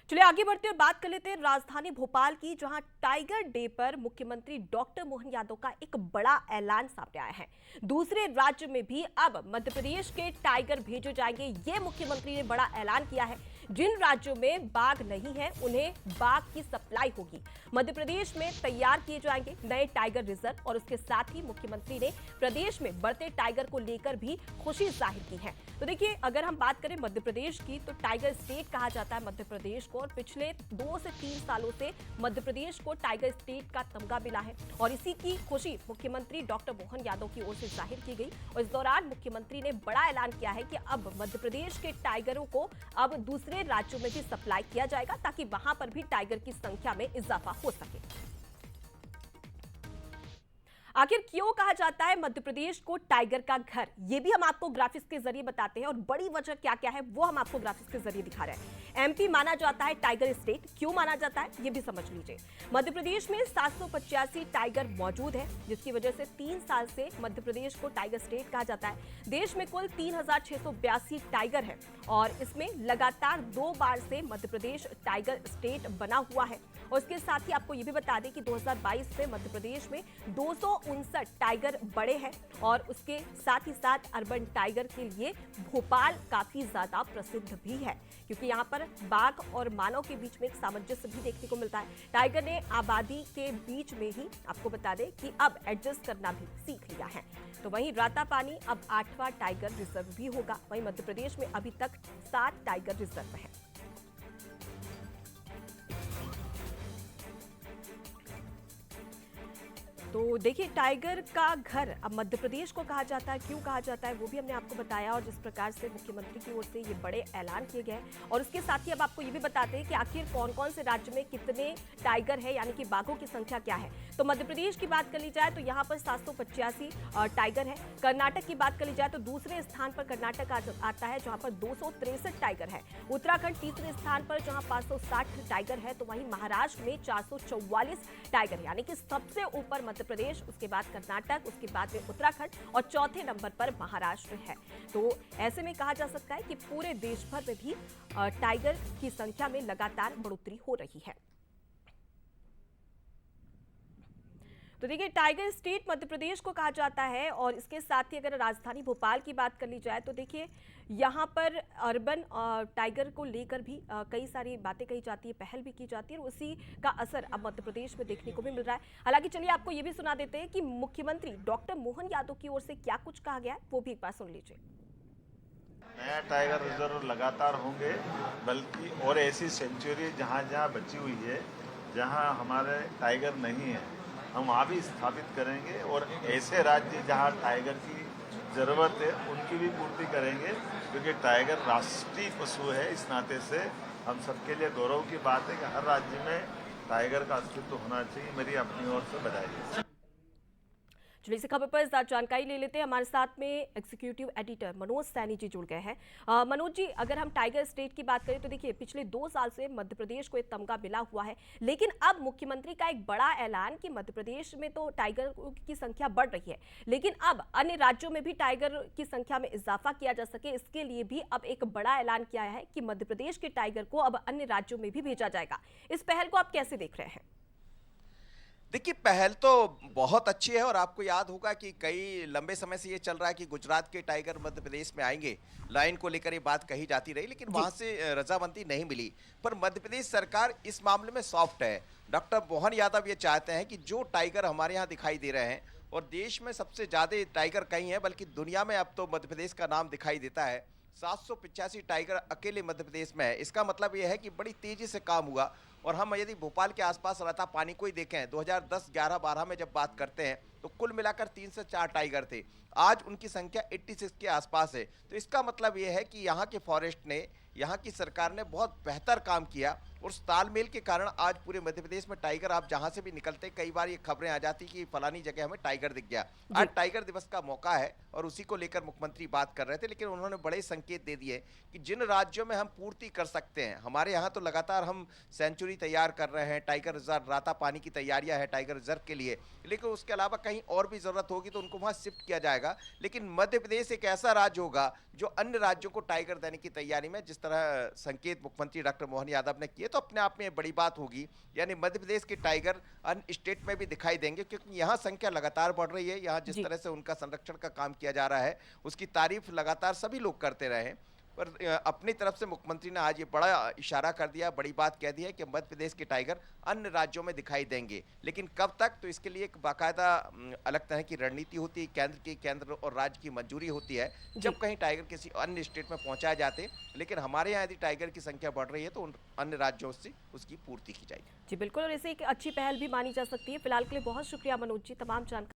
चलिए आगे बढ़ते हैं और बात कर लेते हैं राजधानी भोपाल की, जहां टाइगर डे पर मुख्यमंत्री डॉक्टर मोहन यादव का एक बड़ा ऐलान सामने आया है। दूसरे राज्य में भी अब मध्य प्रदेश के टाइगर भेजे जाएंगे, ये मुख्यमंत्री ने बड़ा ऐलान किया है। जिन राज्यों में बाघ नहीं है उन्हें बाघ की सप्लाई होगी। मध्य प्रदेश में तैयार किए जाएंगे नए टाइगर रिजर्व और उसके साथ ही मुख्यमंत्री ने प्रदेश में बढ़ते टाइगर को लेकर भी खुशी जाहिर की है। तो देखिए, अगर हम बात करें मध्य प्रदेश की, तो टाइगर स्टेट कहा जाता है मध्य प्रदेश को, और पिछले 2 से 3 सालों से मध्य प्रदेश को टाइगर स्टेट का तमगा मिला है और इसी की खुशी मुख्यमंत्री डॉक्टर मोहन यादव की ओर से जाहिर की गई। और इस दौरान मुख्यमंत्री ने बड़ा ऐलान किया है कि अब मध्य प्रदेश के टाइगरों को अब दूसरे राज्यों में भी सप्लाई किया जाएगा, ताकि वहां पर भी टाइगर की संख्या में इजाफा हो सके। आखिर क्यों कहा जाता है मध्य प्रदेश को टाइगर का घर, ये भी हम आपको ग्राफिक्स के जरिए बताते हैं और बड़ी वजह क्या क्या है वो हम आपको ग्राफिक्स के जरिए दिखा रहे हैं। एमपी माना जाता है टाइगर स्टेट, क्यों माना जाता है ये भी समझ लीजिए। मध्य प्रदेश में 785 टाइगर मौजूद है, जिसकी वजह से 3 साल से मध्य प्रदेश को टाइगर स्टेट कहा जाता है। देश में कुल 3682 टाइगर है और इसमें लगातार 2 बार से मध्य प्रदेश टाइगर स्टेट बना हुआ है। और इसके साथ ही आपको ये भी बता दें कि 2022 में मध्य प्रदेश में 259 टाइगर बड़े हैं और उसके साथ ही साथ अर्बन टाइगर के लिए भोपाल काफी ज्यादा प्रसिद्ध भी है, क्योंकि यहाँ पर बाघ और मानव के बीच में एक सामंजस्य भी देखने को मिलता है। टाइगर ने आबादी के बीच में ही आपको बता दें कि अब एडजस्ट करना भी सीख लिया है। तो वहीं रातापानी अब 8वां टाइगर रिजर्व भी होगा। वहीं मध्य प्रदेश में अभी तक 7 टाइगर रिजर्व है। तो देखिए, टाइगर का घर अब मध्य प्रदेश को कहा जाता है, क्यों कहा जाता है वो भी हमने आपको बताया, और जिस प्रकार से मुख्यमंत्री की ओर से ये बड़े ऐलान किए गए हैं। और उसके साथ ही अब आपको ये भी बताते हैं कि आखिर कौन कौन से राज्य में कितने टाइगर है, यानी कि बाघों की संख्या क्या है। तो मध्य प्रदेश की बात कर ली जाए तो यहाँ पर 785 टाइगर है। कर्नाटक की बात कर ली जाए तो दूसरे स्थान पर कर्नाटक आता है, जहाँ पर 263 टाइगर है। उत्तराखंड तीसरे स्थान पर, जहाँ 560 टाइगर है। तो वहीं महाराष्ट्र में 444 टाइगर, यानी कि सबसे ऊपर मध्य प्रदेश, उसके बाद कर्नाटक, उसके बाद में उत्तराखंड और चौथे नंबर पर महाराष्ट्र है। तो ऐसे में कहा जा सकता है कि पूरे देश भर में भी टाइगर की संख्या में लगातार बढ़ोतरी हो रही है। तो देखिए, टाइगर स्टेट मध्य प्रदेश को कहा जाता है। और इसके साथ ही अगर राजधानी भोपाल की बात कर ली जाए तो देखिए, यहाँ पर अर्बन टाइगर को लेकर भी कई सारी बातें कही जाती है, पहल भी की जाती है, और उसी का असर अब मध्य प्रदेश में देखने को भी मिल रहा है। हालांकि चलिए आपको ये भी सुना देते हैं कि मुख्यमंत्री डॉक्टर मोहन यादव की ओर से क्या कुछ कहा गया है, वो भी एक बार सुन लीजिए। नया टाइगर रिजर्व लगातार होंगे, बल्कि और ऐसी सेंचुरी जहाँ जहाँ बची हुई है, जहाँ हमारे टाइगर नहीं है, हम वहाँ भी स्थापित करेंगे। और ऐसे राज्य जहाँ टाइगर की ज़रूरत है उनकी भी पूर्ति करेंगे, क्योंकि टाइगर राष्ट्रीय पशु है। इस नाते से हम सबके लिए गौरव की बात है कि हर राज्य में टाइगर का अस्तित्व होना चाहिए। मेरी अपनी ओर से बधाई। चलिए इसी खबर पर ज्यादा जानकारी ले लेते हैं। हमारे साथ में एग्जीक्यूटिव एडिटर मनोज सैनी जी जुड़ गए हैं। मनोज जी, अगर हम टाइगर स्टेट की बात करें तो देखिए, पिछले 2 साल से मध्य प्रदेश को एक तमगा मिला हुआ है, लेकिन अब मुख्यमंत्री का एक बड़ा ऐलान कि मध्य प्रदेश में तो टाइगर की संख्या बढ़ रही है, लेकिन अब अन्य राज्यों में भी टाइगर की संख्या में इजाफा किया जा सके, इसके लिए भी अब एक बड़ा ऐलान किया है कि मध्य प्रदेश के टाइगर को अब अन्य राज्यों में भी भेजा जाएगा। इस पहल को आप कैसे देख रहे हैं? देखिए, पहल तो बहुत अच्छी है और आपको याद होगा कि कई लंबे समय से ये चल रहा है कि गुजरात के टाइगर मध्य प्रदेश में आएंगे। लाइन को लेकर ये बात कही जाती रही, लेकिन वहां से रजामंदी नहीं मिली। पर मध्य प्रदेश सरकार इस मामले में सॉफ्ट है। डॉक्टर मोहन यादव ये चाहते हैं कि जो टाइगर हमारे यहाँ दिखाई दे रहे हैं, और देश में सबसे ज्यादा टाइगर कहीं है, बल्कि दुनिया में अब तो मध्य प्रदेश का नाम दिखाई देता है। 785 टाइगर अकेले मध्य प्रदेश में है। इसका मतलब यह है कि बड़ी तेजी से काम हुआ। और हम यदि भोपाल के आसपास रातापानी को ही देखें, 2010, 11, 12 में जब बात करते हैं तो कुल मिलाकर 3 से 4 टाइगर थे। आज उनकी संख्या 86 के आसपास है। तो इसका मतलब यह है कि यहाँ के फॉरेस्ट ने, यहाँ की सरकार ने बहुत बेहतर काम किया, और उस तालमेल के कारण आज पूरे मध्य प्रदेश में टाइगर, आप जहां से भी निकलते कई बार ये खबरें आ जाती कि फलानी जगह हमें टाइगर दिख गया। आज टाइगर दिवस का मौका है और उसी को लेकर मुख्यमंत्री बात कर रहे थे, लेकिन उन्होंने बड़े संकेत दे दिए कि जिन राज्यों में हम पूर्ति कर सकते हैं, हमारे यहाँ तो लगातार हम सेंचुरी तैयार कर रहे हैं, टाइगर रिजर्व रातापानी की तैयारियां है टाइगर रिजर्व के लिए, लेकिन उसके अलावा कहीं और भी जरूरत होगी तो उनको वहां शिफ्ट किया जाएगा। लेकिन मध्य प्रदेश एक ऐसा राज्य होगा जो अन्य राज्यों को टाइगर देने की तैयारी में, जिस तरह संकेत मुख्यमंत्री डॉक्टर मोहन यादव ने किए, तो अपने आप में ये बड़ी बात होगी। यानी मध्य प्रदेश के टाइगर अन्य स्टेट में भी दिखाई देंगे, क्योंकि यहाँ संख्या लगातार बढ़ रही है। यहाँ जिस जी। तरह से उनका संरक्षण का काम किया जा रहा है, उसकी तारीफ लगातार सभी लोग करते रहे हैं। पर अपनी तरफ से मुख्यमंत्री ने आज ये बड़ा इशारा कर दिया, बड़ी बात कह दी है कि मध्य प्रदेश के टाइगर अन्य राज्यों में दिखाई देंगे। लेकिन कब तक, तो इसके लिए एक बाकायदा अलग तरह की रणनीति होती है, केंद्र और राज्य की मंजूरी होती है जब कहीं टाइगर किसी अन्य स्टेट में पहुंचाए जाते। लेकिन हमारे यहाँ यदि टाइगर की संख्या बढ़ रही है तो उन अन्य राज्यों से उसकी पूर्ति की जाएगी। जी बिल्कुल, और इसे एक अच्छी पहल भी मानी जा सकती है। फिलहाल के लिए बहुत शुक्रिया मनोज जी, तमाम जानकारी